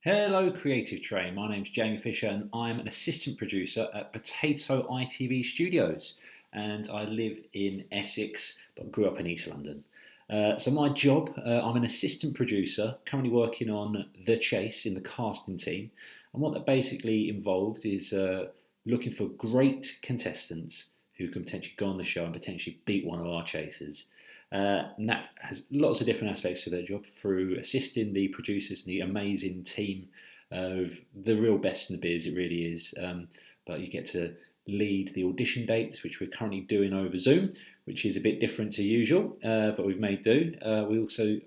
Hello, Creative Train. My name's Jamie Fisher, and I'm an assistant producer at Potato ITV Studios. And I live in Essex, but grew up in East London. So my job, I'm an assistant producer, currently working on The Chase in the casting team. And what that basically involved is looking for great contestants who can potentially go on the show and potentially beat one of our chasers. And that has lots of different aspects to their job through assisting the producers and the amazing team of the real best in the biz, it really is. But you get to lead the audition dates, which we're currently doing over Zoom, which is a bit different to usual, but we've made do. I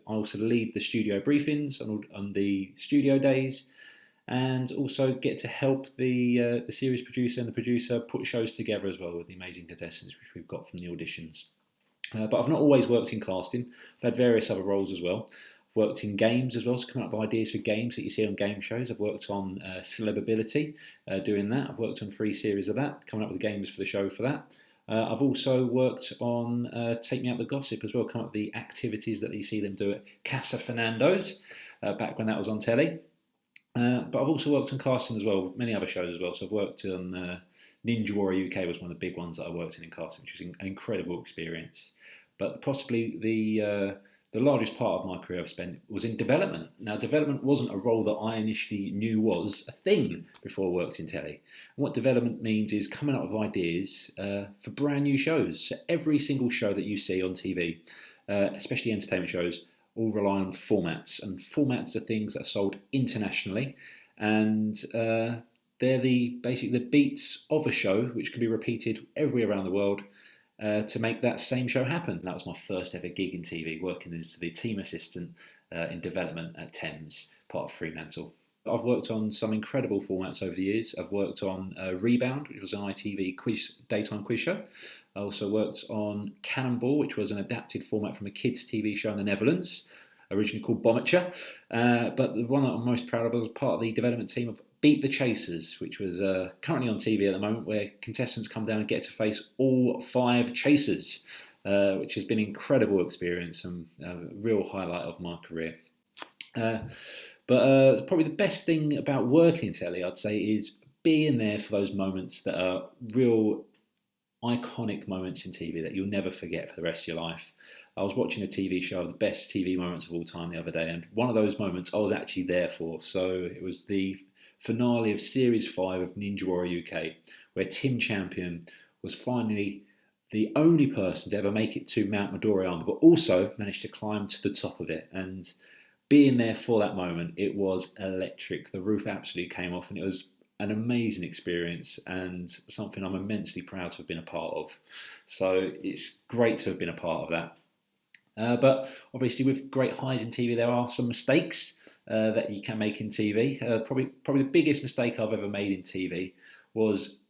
also lead the studio briefings on the studio days, and also get to help the series producer and the producer put shows together as well with the amazing contestants which we've got from the auditions. But I've not always worked in casting. I've had various other roles as well. I've worked in games as well, so coming up with ideas for games that you see on game shows. I've worked on Celebability, doing that. I've worked on 3 series of that, coming up with games for the show for that. I've also worked on Take Me Out the Gossip as well, coming up with the activities that you see them do at Casa Fernando's, back when that was on telly. But I've also worked on casting as well, many other shows as well. So I've worked on Ninja Warrior UK was one of the big ones that I worked in casting, which was an incredible experience. But possibly the largest part of my career I've spent was in development. Now, development wasn't a role that I initially knew was a thing before I worked in telly. And what development means is coming up with ideas for brand new shows. So every single show that you see on TV, especially entertainment shows, all rely on formats, and formats are things that are sold internationally, and they're basically the beats of a show which can be repeated everywhere around the world to make that same show happen. That was my first ever gig in TV, working as the team assistant in development at Thames, part of Fremantle. I've worked on some incredible formats over the years. I've worked on Rebound, which was an ITV daytime quiz show. I also worked on Cannonball, which was an adapted format from a kids' TV show in the Netherlands, originally called Bommetje. But the one that I'm most proud of was part of the development team of Beat the Chasers, which was currently on TV at the moment, where contestants come down and get to face all 5 chasers, which has been an incredible experience and a real highlight of my career. But probably the best thing about working in telly, I'd say, is being there for those moments that are real iconic moments in TV that you'll never forget for the rest of your life. I was watching a TV show of the best TV moments of all time the other day, and one of those moments I was actually there for. So it was the finale of Series 5 of Ninja Warrior UK, where Tim Champion was finally the only person to ever make it to Mount Midoriya, but also managed to climb to the top of it. And being there for that moment, it was electric. The roof absolutely came off, and it was an amazing experience and something I'm immensely proud to have been a part of. So it's great to have been a part of that. But obviously, with great highs in TV, there are some mistakes that you can make in TV. Probably the biggest mistake I've ever made in TV was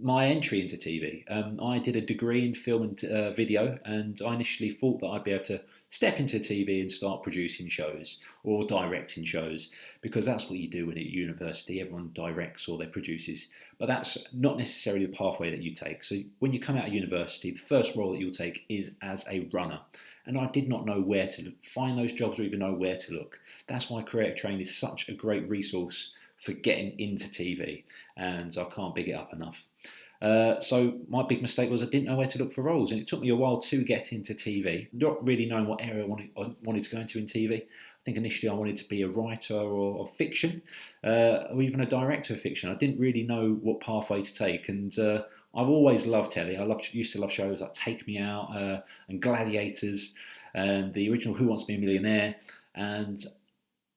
my entry into TV. I did a degree in film and video, and I initially thought that I'd be able to step into TV and start producing shows or directing shows, because that's what you do when at university. Everyone directs or they produces, but that's not necessarily the pathway that you take. So when you come out of university, the first role that you'll take is as a runner. And I did not know where to find those jobs or even know where to look. That's why Creative Train is such a great resource for getting into TV, and I can't big it up enough. So my big mistake was I didn't know where to look for roles, and it took me a while to get into TV, not really knowing what area I wanted to go into in TV. I think initially I wanted to be a writer or of fiction, or even a director of fiction. I didn't really know what pathway to take, and I've always loved telly. Used to love shows like Take Me Out and Gladiators, and the original Who Wants to Be a Millionaire, and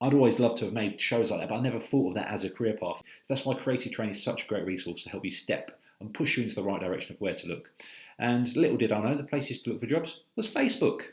I'd always loved to have made shows like that, but I never thought of that as a career path. So that's why Creative Train is such a great resource to help you step and push you into the right direction of where to look. And little did I know, the places to look for jobs was Facebook.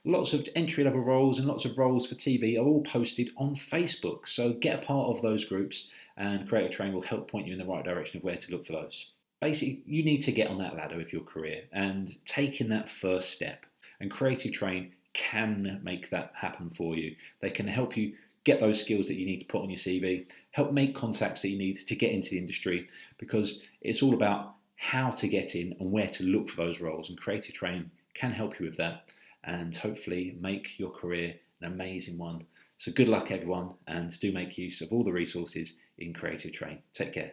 Lots of entry-level roles and lots of roles for TV are all posted on Facebook. So get a part of those groups, and Creative Train will help point you in the right direction of where to look for those. Basically, you need to get on that ladder of your career and taking that first step. And Creative Train can make that happen for you. They can help you get those skills that you need to put on your CV, help make contacts that you need to get into the industry, because it's all about how to get in and where to look for those roles. And Creative Train can help you with that and hopefully make your career an amazing one So good luck everyone, and do make use of all the resources in Creative Train. Take care.